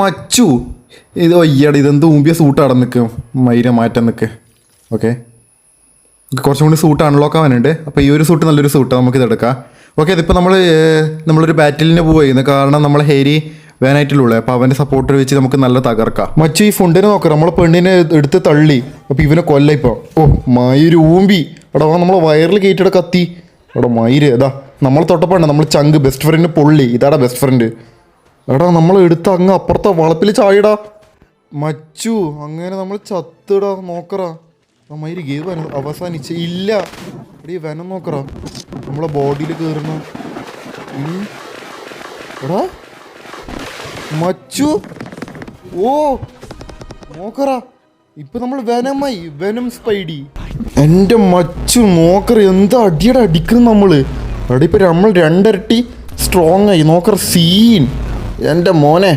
മച്ചു ഇത് ഒയ്യട ഇതെന്ത് ഊമ്പിയ സൂട്ട് അവിടെ നിൽക്കും മൈര മാറ്റാൻ നിൽക്ക്. ഓക്കെ കുറച്ചും കൂടി സൂട്ട് അൺലോക്ക് ആവാനുണ്ട്. അപ്പോൾ ഈ ഒരു സൂട്ട് നല്ലൊരു സൂട്ട് നമുക്കിത് എടുക്കാം. ഓക്കെ ഇതിപ്പോൾ നമ്മളൊരു ബാറ്റിലിന് പോയിരുന്നു കാരണം നമ്മളെ ഹേരി വേനായിട്ടുള്ളൂ. അപ്പോൾ അവൻ്റെ സപ്പോർട്ടർ വെച്ച് നമുക്ക് നല്ല തകർക്കാം. മച്ചു ഈ ഫുണ്ടിനെ നോക്കാം, നമ്മളെ പെണ്ണിനെ എടുത്ത് തള്ളി. അപ്പോൾ ഇവനെ കൊല്ല ഇപ്പോൾ. ഓ മയിര് ഊമ്പി എടാ നമ്മളെ വയറിൽ കയറ്റിയുടെ കത്തി. എടാ മയിര് ഇതാ നമ്മൾ തൊട്ടപ്പോണ്ട നമ്മൾ ചങ്ക് ബെസ്റ്റ് ഫ്രണ്ട് പൊള്ളി. ഇതാടാ ബെസ്റ്റ് ഫ്രണ്ട്. എടാ നമ്മൾ എടുത്ത് അങ്ങ് അപ്പുറത്തെ വളപ്പിൽ ചായടാ. മച്ചു അങ്ങനെ നമ്മൾ ചത്തിടാ നോക്കറാ. മയിര് ഗെയിം അവസാനിച്ച് ഇല്ല. എടീ വെനം നോക്കറാ നമ്മളെ ബോഡിയിൽ കയറുന്ന. എടാ മച്ചു ഓ നോക്കറാ ഇപ്പൊ നമ്മൾ വെനമായി വെനം സ്പൈഡി. എൻ്റെ മച്ചു നോക്കറ എന്താ അടിയടെ അടിക്കുന്നു നമ്മള്. എടാ ഇപ്പൊ നമ്മൾ രണ്ടരട്ടി സ്ട്രോങ് ആയി നോക്കറ സീൻ. എൻ്റെ മോനെ